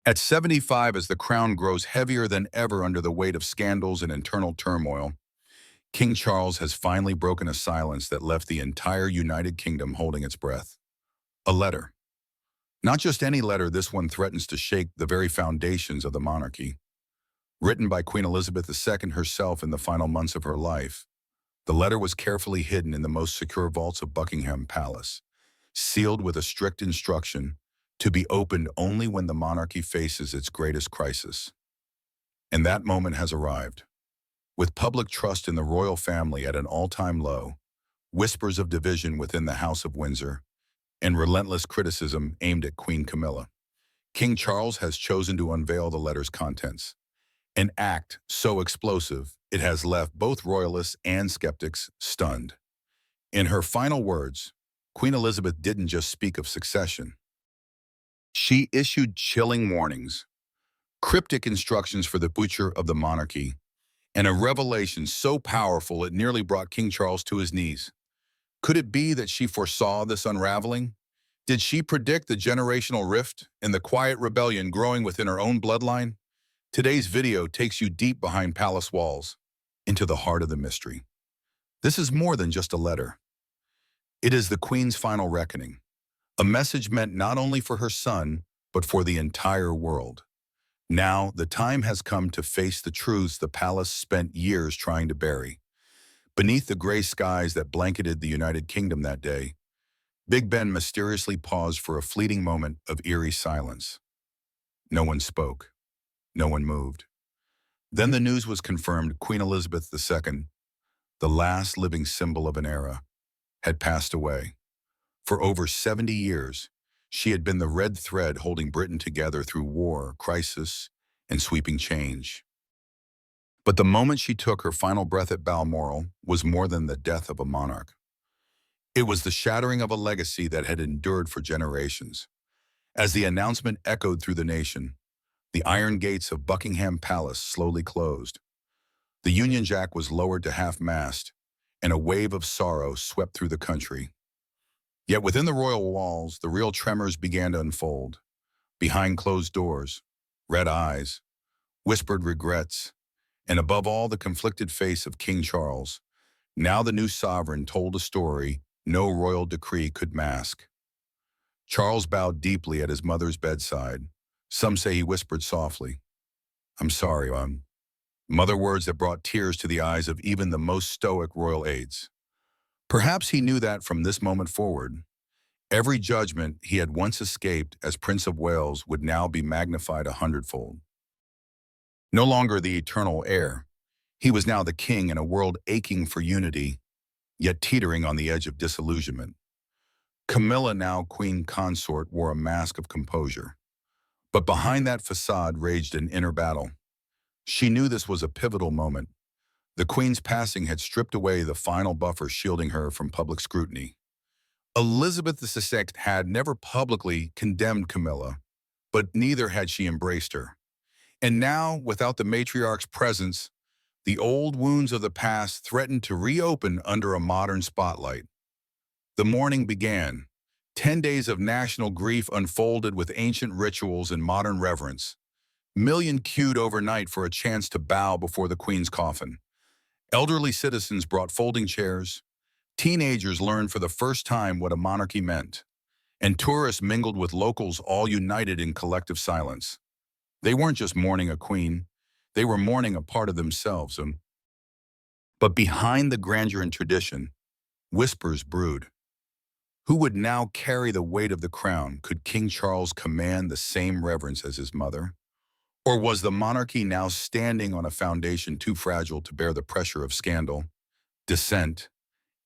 At 75, as the crown grows heavier than ever under the weight of scandals and internal turmoil, King Charles has finally broken a silence that left the entire United Kingdom holding its breath. A letter. Not just any letter, this one threatens to shake the very foundations of the monarchy. Written by Queen Elizabeth II herself in the final months of her life, the letter was carefully hidden in the most secure vaults of Buckingham Palace, sealed with a strict instruction to be opened only when the monarchy faces its greatest crisis. And that moment has arrived. With public trust in the royal family at an all-time low, whispers of division within the House of Windsor, and relentless criticism aimed at Queen Camilla, King Charles has chosen to unveil the letter's contents. An act so explosive, it has left both royalists and skeptics stunned. In her final words, Queen Elizabeth didn't just speak of succession. She issued chilling warnings, cryptic instructions for the future of the monarchy, and a revelation so powerful it nearly brought King Charles to his knees. Could it be that she foresaw this unraveling? Did she predict the generational rift and the quiet rebellion growing within her own bloodline? Today's video takes you deep behind palace walls, into the heart of the mystery. This is more than just a letter. It is the Queen's final reckoning, a message meant not only for her son, but for the entire world. Now, the time has come to face the truths the palace spent years trying to bury. Beneath the gray skies that blanketed the United Kingdom that day, Big Ben mysteriously paused for a fleeting moment of eerie silence. No one spoke. No one moved. Then the news was confirmed. Queen Elizabeth II, the last living symbol of an era, had passed away. For over 70 years, she had been the red thread holding Britain together through war, crisis, and sweeping change. But the moment she took her final breath at Balmoral was more than the death of a monarch. It was the shattering of a legacy that had endured for generations. As the announcement echoed through the nation, the iron gates of Buckingham Palace slowly closed. The Union Jack was lowered to half-mast, and a wave of sorrow swept through the country. Yet within the royal walls, the real tremors began to unfold. Behind closed doors, red eyes, whispered regrets, and above all the conflicted face of King Charles, now the new sovereign told a story no royal decree could mask. Charles bowed deeply at his mother's bedside. Some say he whispered softly, "I'm sorry, Mom." Mother words that brought tears to the eyes of even the most stoic royal aides. Perhaps he knew that from this moment forward, every judgment he had once escaped as Prince of Wales would now be magnified 100-fold. No longer the eternal heir, he was now the king in a world aching for unity, yet teetering on the edge of disillusionment. Camilla, now queen consort, wore a mask of composure. But behind that facade raged an inner battle. She knew this was a pivotal moment. The Queen's passing had stripped away the final buffer shielding her from public scrutiny. Elizabeth II had never publicly condemned Camilla, but neither had she embraced her. And now, without the matriarch's presence, the old wounds of the past threatened to reopen under a modern spotlight. The mourning began. 10 days of national grief unfolded with ancient rituals and modern reverence. Millions queued overnight for a chance to bow before the Queen's coffin. Elderly citizens brought folding chairs. Teenagers learned for the first time what a monarchy meant. And tourists mingled with locals, all united in collective silence. They weren't just mourning a queen. They were mourning a part of themselves. But behind the grandeur and tradition, whispers brewed. Who would now carry the weight of the crown? Could King Charles command the same reverence as his mother? Or was the monarchy now standing on a foundation too fragile to bear the pressure of scandal, dissent,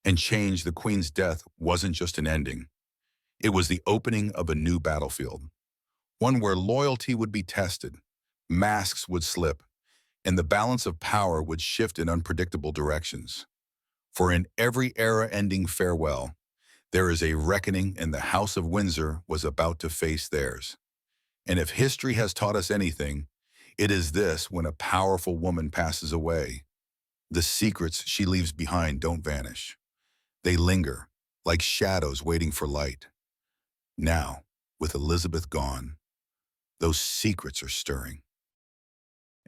and change? The Queen's death wasn't just an ending. It was the opening of a new battlefield, one where loyalty would be tested, masks would slip, and the balance of power would shift in unpredictable directions. For in every era-ending farewell, there is a reckoning, and the House of Windsor was about to face theirs. And if history has taught us anything, it is this: when a powerful woman passes away, the secrets she leaves behind don't vanish. They linger, like shadows waiting for light. Now, with Elizabeth gone, those secrets are stirring.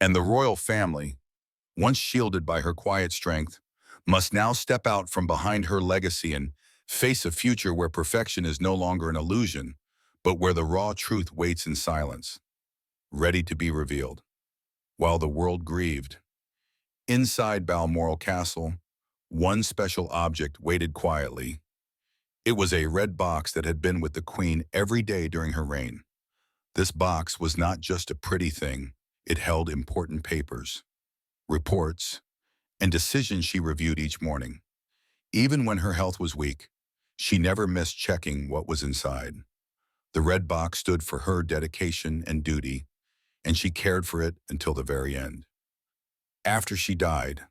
And the royal family, once shielded by her quiet strength, must now step out from behind her legacy and face a future where perfection is no longer an illusion, but where the raw truth waits in silence, ready to be revealed. While the world grieved, inside Balmoral Castle, one special object waited quietly. It was a red box that had been with the Queen every day during her reign. This box was not just a pretty thing. It held important papers, reports, and decisions she reviewed each morning. Even when her health was weak, she never missed checking what was inside. The red box stood for her dedication and duty, and she cared for it until the very end. After she died,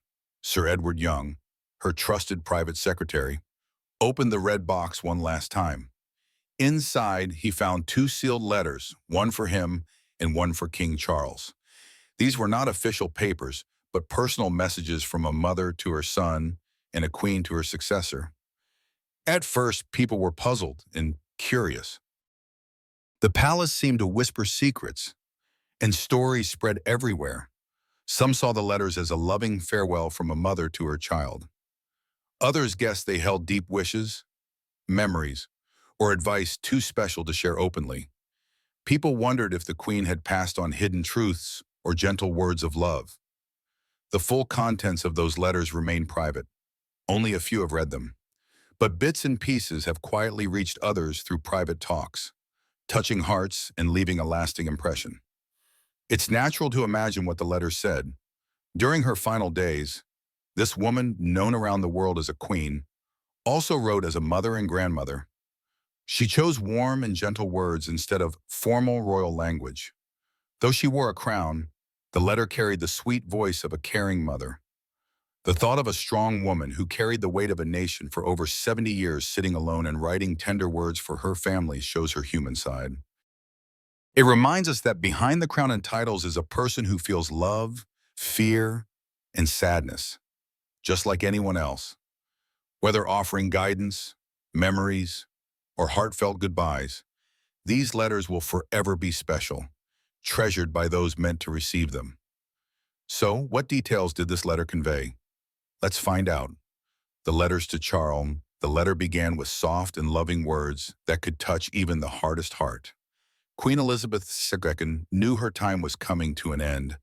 Sir Edward Young, her trusted private secretary, opened the red box one last time. Inside, he found two sealed letters, one for him and one for King Charles. These were not official papers, but personal messages from a mother to her son and a queen to her successor. At first, people were puzzled and curious. The palace seemed to whisper secrets, and stories spread everywhere. Some saw the letters as a loving farewell from a mother to her child. Others guessed they held deep wishes, memories, or advice too special to share openly. People wondered if the Queen had passed on hidden truths or gentle words of love. The full contents of those letters remain private. Only a few have read them. But bits and pieces have quietly reached others through private talks, touching hearts and leaving a lasting impression. It's natural to imagine what the letters said. During her final days, this woman, known around the world as a queen, also wrote as a mother and grandmother. She chose warm and gentle words instead of formal royal language. Though she wore a crown, the letter carried the sweet voice of a caring mother. The thought of a strong woman who carried the weight of a nation for over 70 years sitting alone and writing tender words for her family shows her human side. It reminds us that behind the crown and titles is a person who feels love, fear, and sadness, just like anyone else. Whether offering guidance, memories, or heartfelt goodbyes, these letters will forever be special, treasured by those meant to receive them. So, what details did this letter convey? Let's find out. The letters to Charles. The letter began with soft and loving words that could touch even the hardest heart. Queen Elizabeth II knew her time was coming to an end,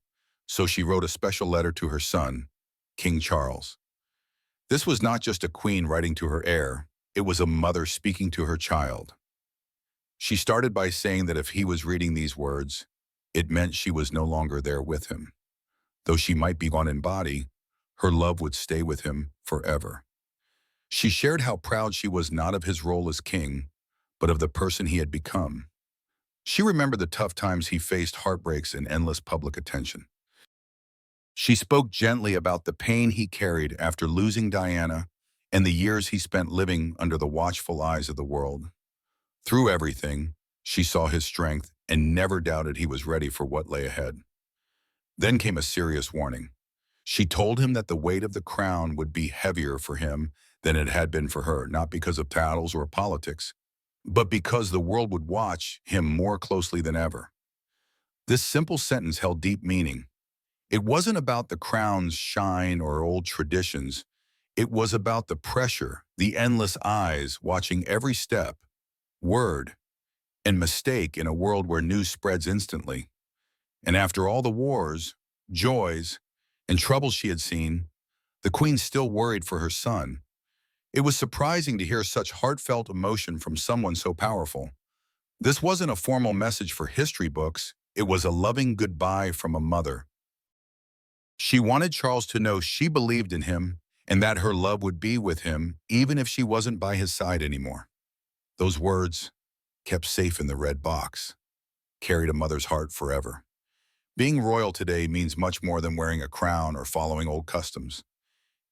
so she wrote a special letter to her son, King Charles. This was not just a queen writing to her heir, it was a mother speaking to her child. She started by saying that if he was reading these words, it meant she was no longer there with him. Though she might be gone in body, her love would stay with him forever. She shared how proud she was not of his role as king, but of the person he had become. She remembered the tough times he faced, heartbreaks, and endless public attention. She spoke gently about the pain he carried after losing Diana and the years he spent living under the watchful eyes of the world. Through everything, she saw his strength and never doubted he was ready for what lay ahead. Then came a serious warning. She told him that the weight of the crown would be heavier for him than it had been for her, not because of titles or politics, but because the world would watch him more closely than ever. This simple sentence held deep meaning. It wasn't about the crown's shine or old traditions. It was about the pressure, the endless eyes watching every step, word, and mistake in a world where news spreads instantly. And after all the wars, joys, and troubles she had seen, the Queen still worried for her son. It was surprising to hear such heartfelt emotion from someone so powerful. This wasn't a formal message for history books. It was a loving goodbye from a mother. She wanted Charles to know she believed in him and that her love would be with him even if she wasn't by his side anymore. Those words, kept safe in the red box, carried a mother's heart forever. Being royal today means much more than wearing a crown or following old customs.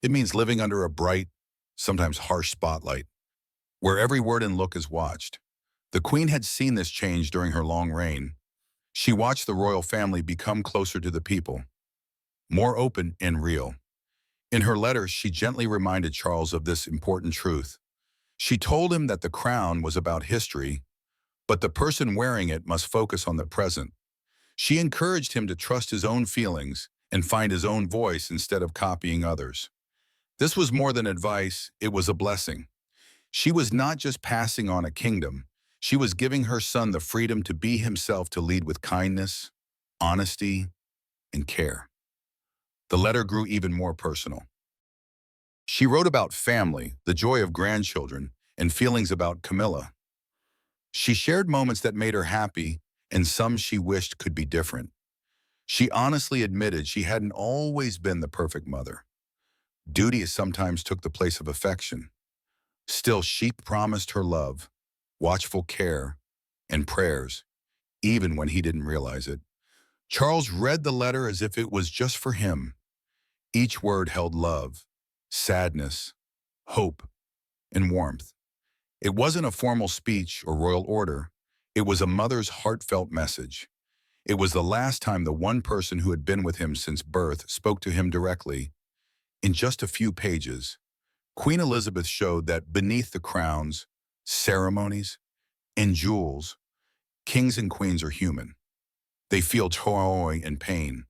It means living under a bright, sometimes harsh spotlight, where every word and look is watched. The Queen had seen this change during her long reign. She watched the royal family become closer to the people, more open and real. In her letter, she gently reminded Charles of this important truth. She told him that the crown was about history, but the person wearing it must focus on the present. She encouraged him to trust his own feelings and find his own voice instead of copying others. This was more than advice, it was a blessing. She was not just passing on a kingdom, she was giving her son the freedom to be himself, to lead with kindness, honesty, and care. The letter grew even more personal. She wrote about family, the joy of grandchildren, and feelings about Camilla. She shared moments that made her happy and some she wished could be different. She honestly admitted she hadn't always been the perfect mother. Duty sometimes took the place of affection. Still, she promised her love, watchful care, and prayers, even when he didn't realize it. Charles read the letter as if it was just for him. Each word held love, sadness, hope, and warmth. It wasn't a formal speech or royal order. It was a mother's heartfelt message. It was the last time the one person who had been with him since birth spoke to him directly. In just a few pages, Queen Elizabeth showed that beneath the crowns, ceremonies, and jewels, kings and queens are human. They feel joy and pain,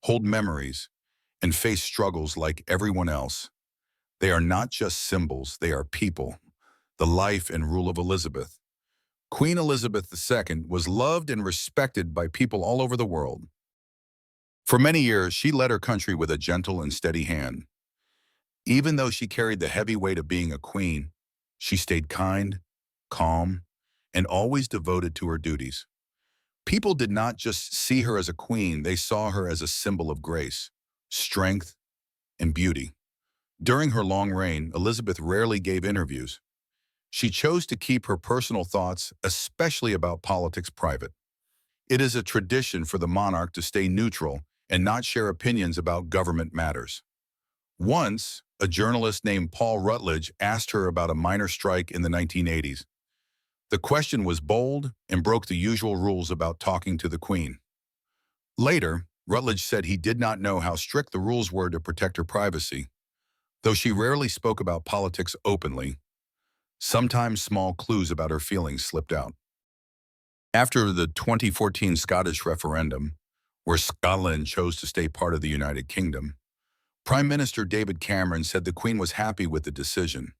hold memories, and face struggles like everyone else. They are not just symbols, they are people. The life and rule of Elizabeth. Queen Elizabeth II was loved and respected by people all over the world. For many years, she led her country with a gentle and steady hand. Even though she carried the heavy weight of being a queen, she stayed kind, calm, and always devoted to her duties. People did not just see her as a queen, they saw her as a symbol of grace, strength, and beauty. During her long reign, Elizabeth rarely gave interviews. She chose to keep her personal thoughts, especially about politics, private. It is a tradition for the monarch to stay neutral and not share opinions about government matters. Once, a journalist named Paul Rutledge asked her about a minor strike in the 1980s. The question was bold and broke the usual rules about talking to the Queen. Later, Rutledge said he did not know how strict the rules were to protect her privacy. Though she rarely spoke about politics openly, sometimes small clues about her feelings slipped out. After the 2014 Scottish referendum, where Scotland chose to stay part of the United Kingdom, Prime Minister David Cameron said the Queen was happy with the decision.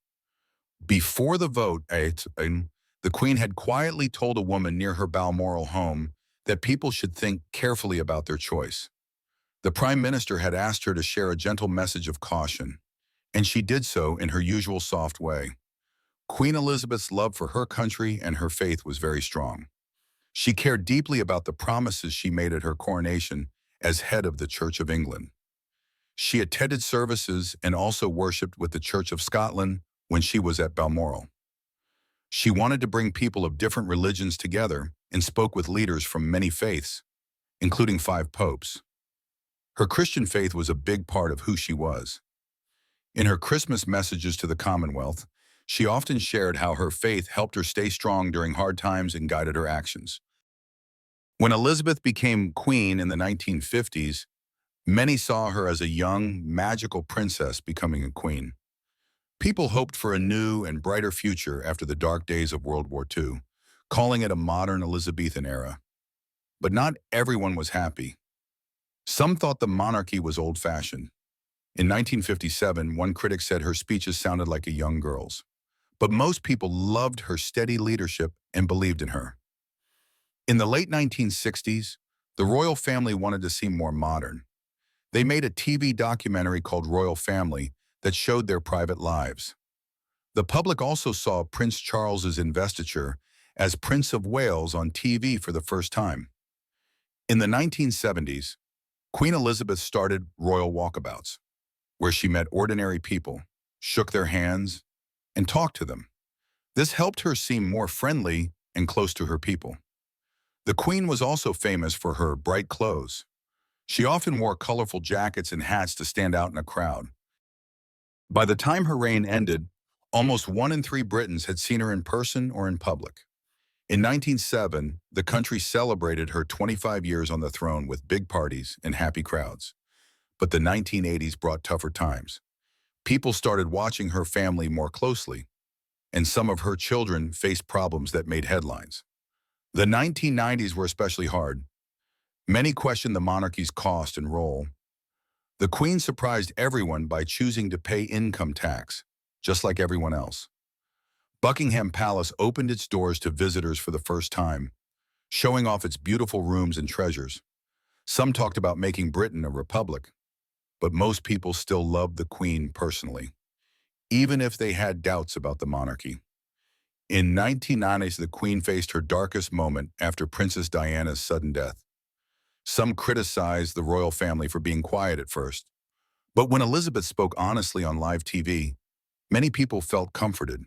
Before the vote, the Queen had quietly told a woman near her Balmoral home that people should think carefully about their choice. The Prime Minister had asked her to share a gentle message of caution, and she did so in her usual soft way. Queen Elizabeth's love for her country and her faith was very strong. She cared deeply about the promises she made at her coronation as head of the Church of England. She attended services and also worshipped with the Church of Scotland when she was at Balmoral. She wanted to bring people of different religions together and spoke with leaders from many faiths, including 5 popes. Her Christian faith was a big part of who she was. In her Christmas messages to the Commonwealth, she often shared how her faith helped her stay strong during hard times and guided her actions. When Elizabeth became queen in the 1950s, many saw her as a young, magical princess becoming a queen. People hoped for a new and brighter future after the dark days of World War II, calling it a modern Elizabethan era. But not everyone was happy. Some thought the monarchy was old-fashioned. In 1957, one critic said her speeches sounded like a young girl's. But most people loved her steady leadership and believed in her. In the late 1960s, the royal family wanted to seem more modern. They made a TV documentary called Royal Family that showed their private lives. The public also saw Prince Charles's investiture as Prince of Wales on TV for the first time. In the 1970s, Queen Elizabeth started royal walkabouts, where she met ordinary people, shook their hands, and talked to them. This helped her seem more friendly and close to her people. The Queen was also famous for her bright clothes. She often wore colorful jackets and hats to stand out in a crowd. By the time her reign ended, almost 1 in 3 Britons had seen her in person or in public. In 1907, the country celebrated her 25 years on the throne with big parties and happy crowds. But the 1980s brought tougher times. People started watching her family more closely, and some of her children faced problems that made headlines. The 1990s were especially hard. Many questioned the monarchy's cost and role. The Queen surprised everyone by choosing to pay income tax, just like everyone else. Buckingham Palace opened its doors to visitors for the first time, showing off its beautiful rooms and treasures. Some talked about making Britain a republic, but most people still loved the Queen personally, even if they had doubts about the monarchy. In 1990s, the Queen faced her darkest moment after Princess Diana's sudden death. Some criticized the royal family for being quiet at first, but when Elizabeth spoke honestly on live TV, many people felt comforted.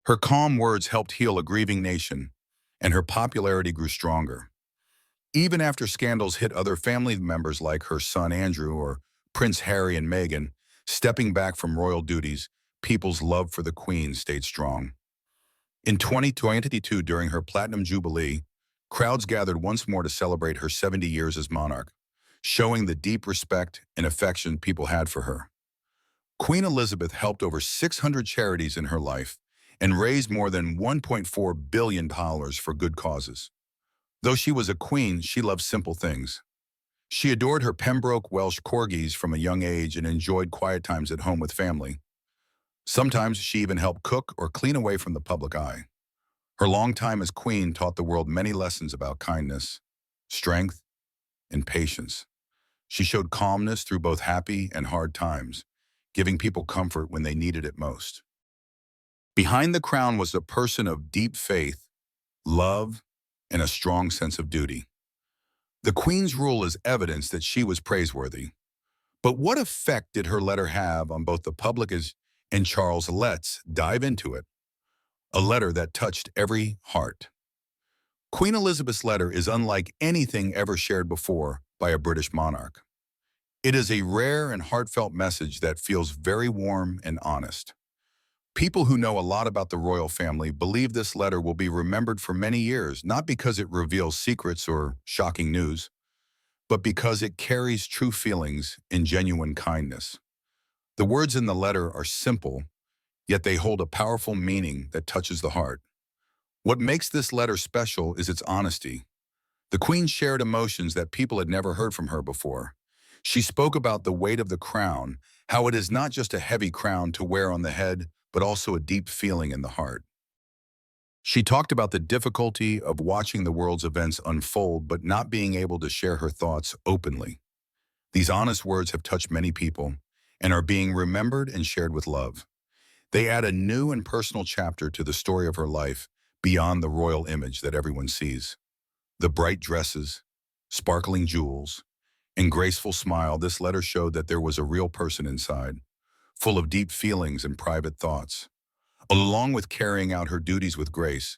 Her calm words helped heal a grieving nation, and her popularity grew stronger. Even after scandals hit other family members like her son Andrew or Prince Harry and Meghan, stepping back from royal duties, people's love for the Queen stayed strong. In 2022, during her Platinum Jubilee, crowds gathered once more to celebrate her 70 years as monarch, showing the deep respect and affection people had for her. Queen Elizabeth helped over 600 charities in her life and raised more than $1.4 billion for good causes. Though she was a queen, she loved simple things. She adored her Pembroke Welsh corgis from a young age and enjoyed quiet times at home with family. Sometimes she even helped cook or clean away from the public eye. Her long time as queen taught the world many lessons about kindness, strength, and patience. She showed calmness through both happy and hard times, giving people comfort when they needed it most. Behind the crown was a person of deep faith, love, and a strong sense of duty. The Queen's rule is evidence that she was praiseworthy. But what effect did her letter have on both the public and Charles? Let's dive into it. A letter that touched every heart. Queen Elizabeth's letter is unlike anything ever shared before by a British monarch. It is a rare and heartfelt message that feels very warm and honest. People who know a lot about the royal family believe this letter will be remembered for many years, not because it reveals secrets or shocking news, but because it carries true feelings and genuine kindness. The words in the letter are simple, yet they hold a powerful meaning that touches the heart. What makes this letter special is its honesty. The Queen shared emotions that people had never heard from her before. She spoke about the weight of the crown, how it is not just a heavy crown to wear on the head, but also a deep feeling in the heart. She talked about the difficulty of watching the world's events unfold but not being able to share her thoughts openly. These honest words have touched many people and are being remembered and shared with love. They add a new and personal chapter to the story of her life beyond the royal image that everyone sees. The bright dresses, sparkling jewels, and graceful smile, this letter showed that there was a real person inside, full of deep feelings and private thoughts. Along with carrying out her duties with grace,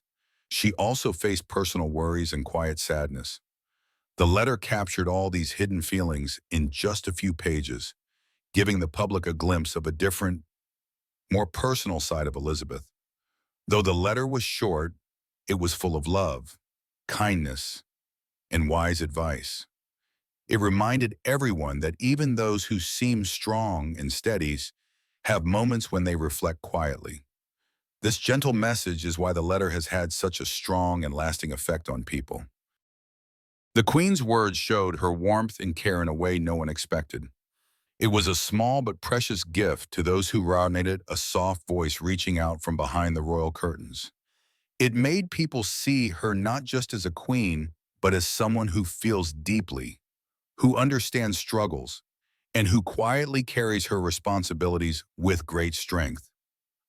she also faced personal worries and quiet sadness. The letter captured all these hidden feelings in just a few pages, giving the public a glimpse of a different, more personal side of Elizabeth. Though the letter was short, it was full of love, kindness, and wise advice. It reminded everyone that even those who seem strong and steady have moments when they reflect quietly. This gentle message is why the letter has had such a strong and lasting effect on people. The Queen's words showed her warmth and care in a way no one expected. It was a small but precious gift to those who resonated, a soft voice reaching out from behind the royal curtains. It made people see her not just as a queen, but as someone who feels deeply, who understands struggles, and who quietly carries her responsibilities with great strength.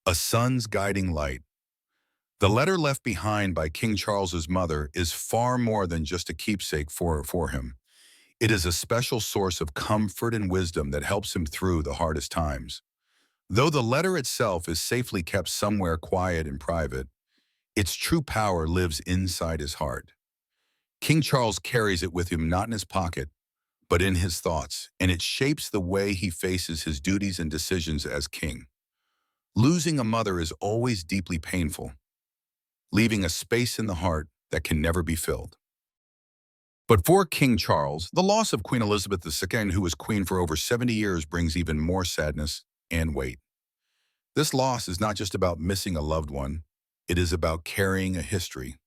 A son's guiding light. The letter left behind by King Charles's mother is far more than just a keepsake for him. It is a special source of comfort and wisdom that helps him through the hardest times. Though the letter itself is safely kept somewhere quiet and private, its true power lives inside his heart. King Charles carries it with him not in his pocket, but in his thoughts, and it shapes the way he faces his duties and decisions as king. Losing a mother is always deeply painful, leaving a space in the heart that can never be filled. But for King Charles, the loss of Queen Elizabeth II, who was queen for over 70 years, brings even more sadness and weight. This loss is not just about missing a loved one, it is about carrying a history.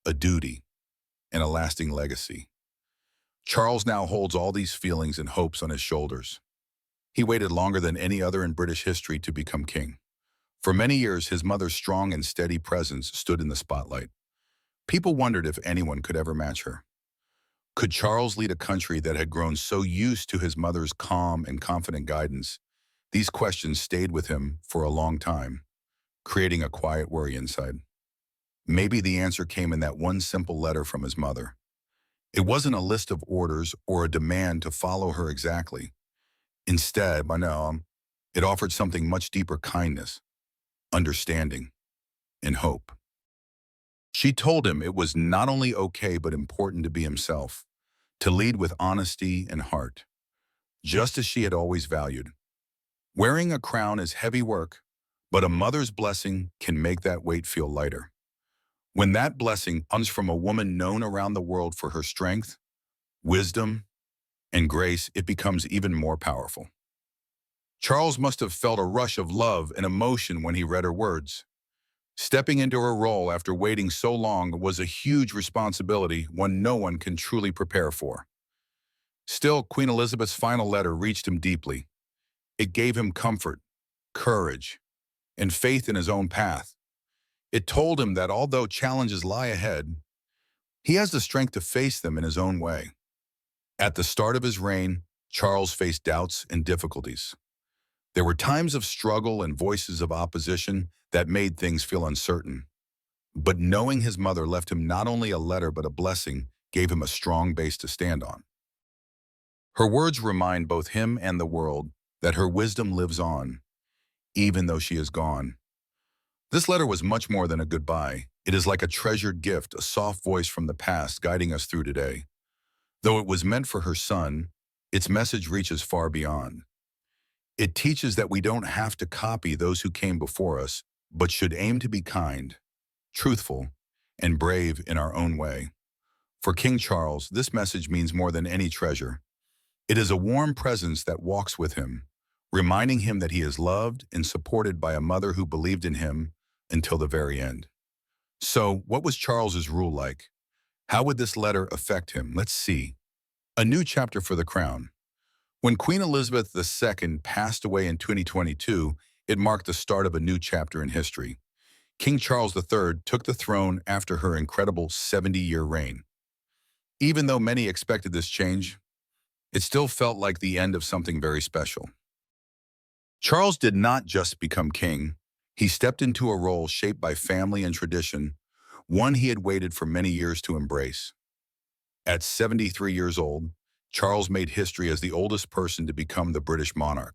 a duty, and a lasting legacy. Charles now holds all these feelings and hopes on his shoulders. He waited longer than any other in British history to become king. For many years, his mother's strong and steady presence stood in the spotlight. People wondered if anyone could ever match her. Could Charles lead a country that had grown so used to his mother's calm and confident guidance? These questions stayed with him for a long time, creating a quiet worry inside. Maybe the answer came in that one simple letter from his mother. It wasn't a list of orders or a demand to follow her exactly. Instead, it offered something much deeper: kindness, understanding, and hope. She told him it was not only okay but important to be himself, to lead with honesty and heart, just as she had always valued. Wearing a crown is heavy work, but a mother's blessing can make that weight feel lighter. When that blessing comes from a woman known around the world for her strength, wisdom, and grace, it becomes even more powerful. Charles must have felt a rush of love and emotion when he read her words. Stepping into her role after waiting so long was a huge responsibility, one no one can truly prepare for. Still, Queen Elizabeth's final letter reached him deeply. It gave him comfort, courage, and faith in his own path. It told him that although challenges lie ahead, he has the strength to face them in his own way. At the start of his reign, Charles faced doubts and difficulties. There were times of struggle and voices of opposition that made things feel uncertain. But knowing his mother left him not only a letter but a blessing gave him a strong base to stand on. Her words remind both him and the world that her wisdom lives on, even though she is gone. This letter was much more than a goodbye. It is like a treasured gift, a soft voice from the past guiding us through today. Though it was meant for her son, its message reaches far beyond. It teaches that we don't have to copy those who came before us, but should aim to be kind, truthful, and brave in our own way. For King Charles, this message means more than any treasure. It is a warm presence that walks with him, reminding him that he is loved and supported by a mother who believed in him until the very end. So, what was Charles's rule like? How would this letter affect him? Let's see. A new chapter for the crown. When Queen Elizabeth II passed away in 2022, it marked the start of a new chapter in history. King Charles III took the throne after her incredible 70-year reign. Even though many expected this change, it still felt like the end of something very special. Charles did not just become king. He stepped into a role shaped by family and tradition, one he had waited for many years to embrace. At 73 years old, Charles made history as the oldest person to become the British monarch.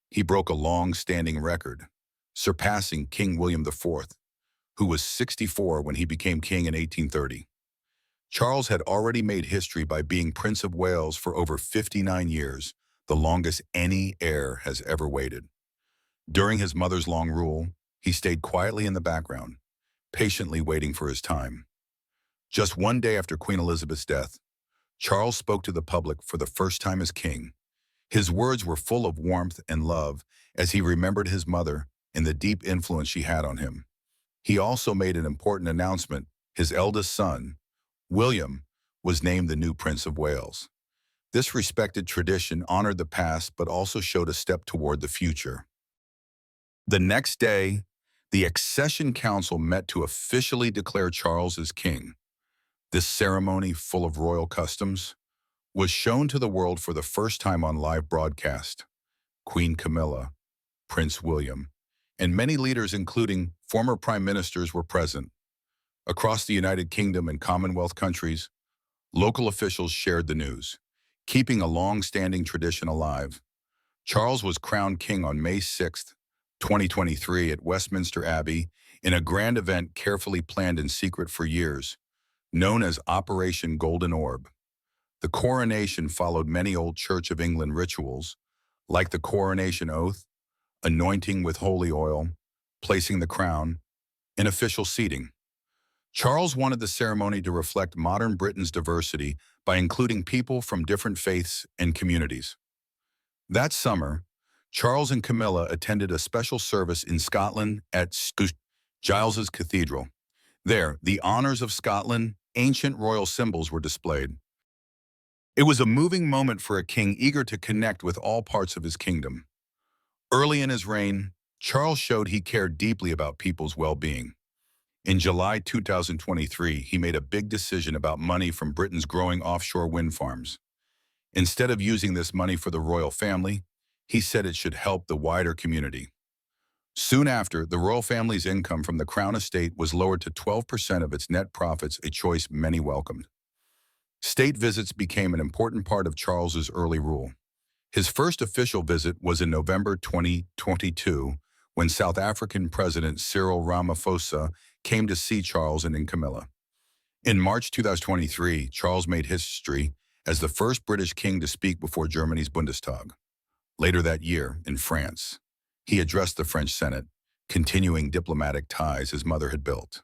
He broke a long-standing record, surpassing King William IV, who was 64 when he became king in 1830. Charles had already made history by being Prince of Wales for over 59 years, the longest any heir has ever waited. During his mother's long rule, he stayed quietly in the background, patiently waiting for his time. Just one day after Queen Elizabeth's death, Charles spoke to the public for the first time as king. His words were full of warmth and love as he remembered his mother and the deep influence she had on him. He also made an important announcement. His eldest son, William, was named the new Prince of Wales. This respected tradition honored the past but also showed a step toward the future. The next day, the Accession Council met to officially declare Charles as king. This ceremony, full of royal customs, was shown to the world for the first time on live broadcast. Queen Camilla, Prince William, and many leaders, including former prime ministers, were present. Across the United Kingdom and Commonwealth countries, local officials shared the news, keeping a long-standing tradition alive. Charles was crowned king on May 6, 2023 at Westminster Abbey in a grand event carefully planned in secret for years, known as Operation Golden Orb. The coronation followed many old Church of England rituals, like the coronation oath, anointing with holy oil, placing the crown, and official seating. Charles wanted the ceremony to reflect modern Britain's diversity by including people from different faiths and communities. That summer, Charles and Camilla attended a special service in Scotland at St. Giles's Cathedral. There, the honors of Scotland, ancient royal symbols were displayed. It was a moving moment for a king eager to connect with all parts of his kingdom. Early in his reign, Charles showed he cared deeply about people's well-being. In July 2023, he made a big decision about money from Britain's growing offshore wind farms. Instead of using this money for the royal family, he said it should help the wider community. Soon after, the royal family's income from the Crown estate was lowered to 12% of its net profits, a choice many welcomed. State visits became an important part of Charles's early rule. His first official visit was in November 2022, when South African President Cyril Ramaphosa came to see Charles and Camilla. In March 2023, Charles made history as the first British king to speak before Germany's Bundestag. Later that year, in France, he addressed the French Senate, continuing diplomatic ties his mother had built.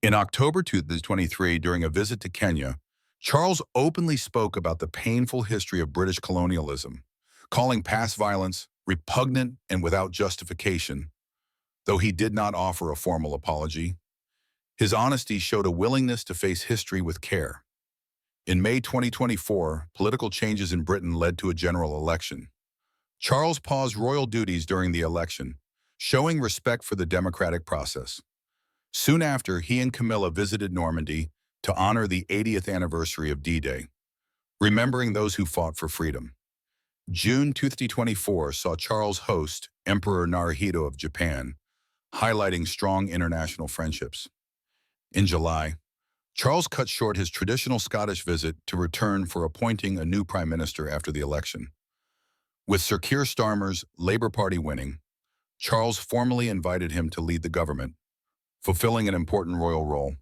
In October 2023, during a visit to Kenya, Charles openly spoke about the painful history of British colonialism, calling past violence repugnant and without justification. Though he did not offer a formal apology, his honesty showed a willingness to face history with care. In May 2024, political changes in Britain led to a general election. Charles paused royal duties during the election, showing respect for the democratic process. Soon after, he and Camilla visited Normandy to honor the 80th anniversary of D-Day, remembering those who fought for freedom. June 2024 saw Charles host Emperor Naruhito of Japan, highlighting strong international friendships. In July, Charles cut short his traditional Scottish visit to return for appointing a new prime minister after the election. With Sir Keir Starmer's Labour Party winning, Charles formally invited him to lead the government, fulfilling an important royal role.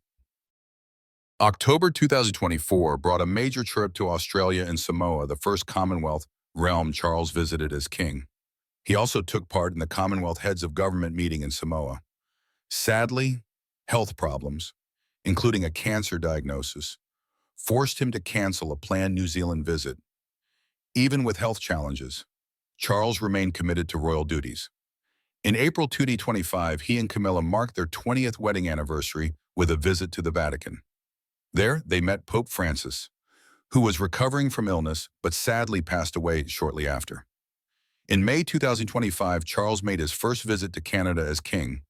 October 2024 brought a major trip to Australia and Samoa, the first Commonwealth realm Charles visited as king. He also took part in the Commonwealth Heads of Government meeting in Samoa. Sadly, health problems, including a cancer diagnosis, forced him to cancel a planned New Zealand visit. Even with health challenges, Charles remained committed to royal duties. In April 2025, he and Camilla marked their 20th wedding anniversary with a visit to the Vatican. There, they met Pope Francis, who was recovering from illness but sadly passed away shortly after. In May 2025, Charles made his first visit to Canada as king.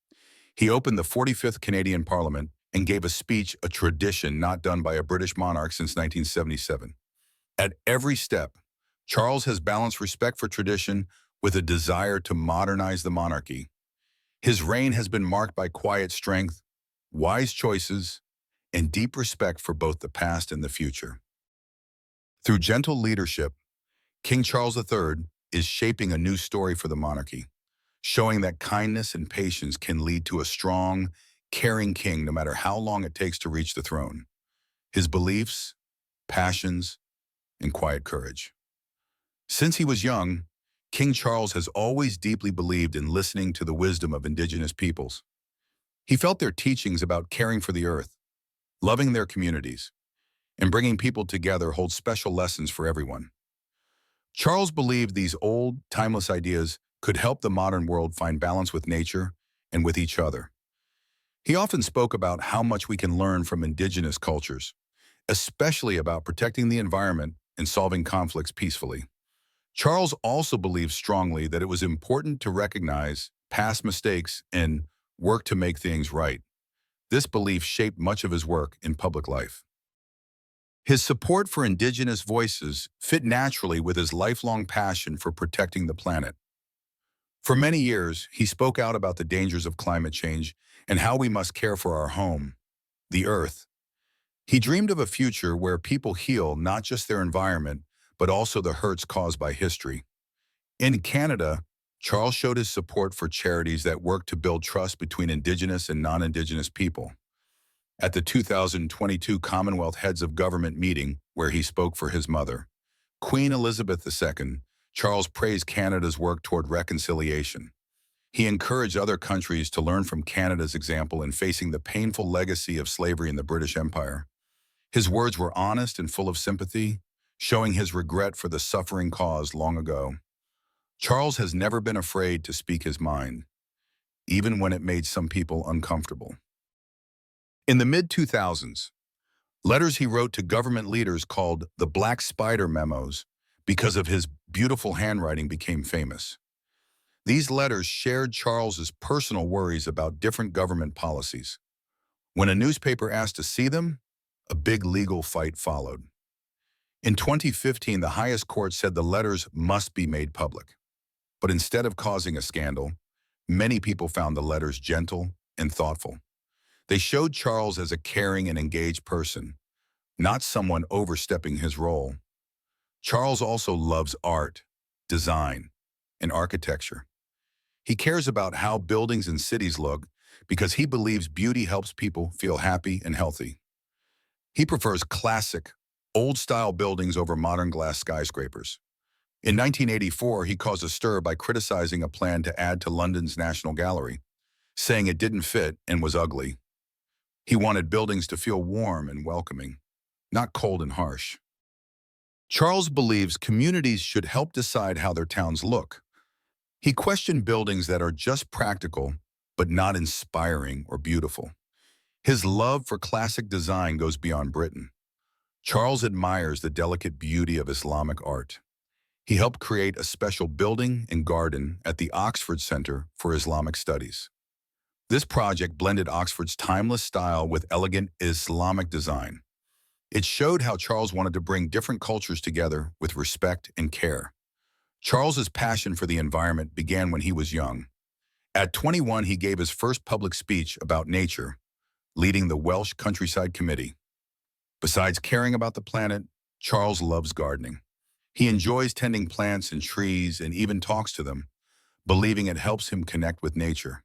He opened the 45th Canadian Parliament and gave a speech, a tradition not done by a British monarch since 1977. At every step, Charles has balanced respect for tradition with a desire to modernize the monarchy. His reign has been marked by quiet strength, wise choices, and deep respect for both the past and the future. Through gentle leadership, King Charles III is shaping a new story for the monarchy, showing that kindness and patience can lead to a strong, caring king no matter how long it takes to reach the throne. His beliefs, passions, and quiet courage. Since he was young, King Charles has always deeply believed in listening to the wisdom of indigenous peoples. He felt their teachings about caring for the earth, loving their communities, and bringing people together hold special lessons for everyone. Charles believed these old, timeless ideas could help the modern world find balance with nature and with each other. He often spoke about how much we can learn from indigenous cultures, especially about protecting the environment and solving conflicts peacefully. Charles also believed strongly that it was important to recognize past mistakes and work to make things right. This belief shaped much of his work in public life. His support for indigenous voices fit naturally with his lifelong passion for protecting the planet. For many years, he spoke out about the dangers of climate change and how we must care for our home, the earth. He dreamed of a future where people heal not just their environment, but also the hurts caused by history. In Canada, Charles showed his support for charities that work to build trust between Indigenous and non-Indigenous people. At the 2022 Commonwealth Heads of Government meeting, where he spoke for his mother, Queen Elizabeth II, Charles praised Canada's work toward reconciliation. He encouraged other countries to learn from Canada's example in facing the painful legacy of slavery in the British Empire. His words were honest and full of sympathy, showing his regret for the suffering caused long ago. Charles has never been afraid to speak his mind, even when it made some people uncomfortable. In the mid-2000s, letters he wrote to government leaders called the Black Spider Memos because of his beautiful handwriting became famous. These letters shared Charles's personal worries about different government policies. When a newspaper asked to see them, a big legal fight followed. In 2015, the highest court said the letters must be made public. But instead of causing a scandal, many people found the letters gentle and thoughtful. They showed Charles as a caring and engaged person, not someone overstepping his role. Charles also loves art, design, and architecture. He cares about how buildings and cities look because he believes beauty helps people feel happy and healthy. He prefers classic, old-style buildings over modern glass skyscrapers. In 1984, he caused a stir by criticizing a plan to add to London's National Gallery, saying it didn't fit and was ugly. He wanted buildings to feel warm and welcoming, not cold and harsh. Charles believes communities should help decide how their towns look. He questioned buildings that are just practical, but not inspiring or beautiful. His love for classic design goes beyond Britain. Charles admires the delicate beauty of Islamic art. He helped create a special building and garden at the Oxford Center for Islamic Studies. This project blended Oxford's timeless style with elegant Islamic design. It showed how Charles wanted to bring different cultures together with respect and care. Charles's passion for the environment began when he was young. At 21, he gave his first public speech about nature, leading the Welsh Countryside Committee. Besides caring about the planet, Charles loves gardening. He enjoys tending plants and trees and even talks to them, believing it helps him connect with nature.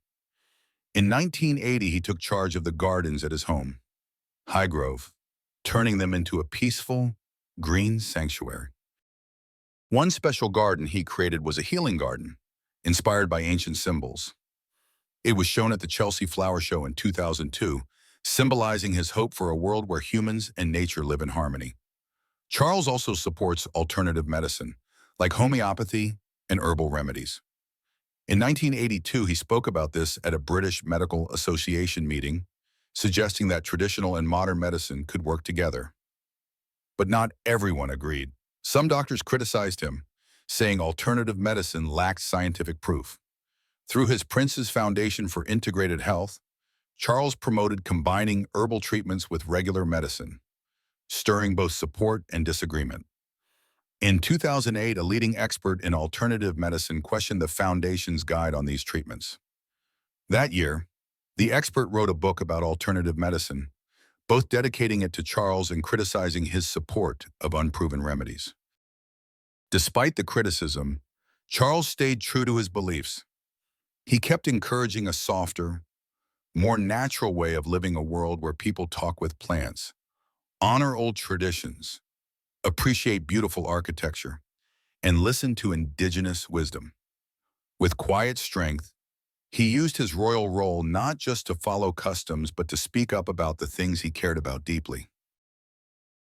In 1980, he took charge of the gardens at his home, Highgrove, turning them into a peaceful, green sanctuary. One special garden he created was a healing garden, inspired by ancient symbols. It was shown at the Chelsea Flower Show in 2002, symbolizing his hope for a world where humans and nature live in harmony. Charles also supports alternative medicine, like homeopathy and herbal remedies. In 1982, he spoke about this at a British Medical Association meeting, suggesting that traditional and modern medicine could work together. But not everyone agreed. Some doctors criticized him, saying alternative medicine lacked scientific proof. Through his Prince's Foundation for Integrated Health, Charles promoted combining herbal treatments with regular medicine, stirring both support and disagreement. In 2008, a leading expert in alternative medicine questioned the Foundation's guide on these treatments. That year, the expert wrote a book about alternative medicine, both dedicating it to Charles and criticizing his support of unproven remedies. Despite the criticism, Charles stayed true to his beliefs. He kept encouraging a softer, more natural way of living, a world where people talk with plants, honor old traditions, appreciate beautiful architecture, and listen to indigenous wisdom. With quiet strength, he used his royal role not just to follow customs but to speak up about the things he cared about deeply.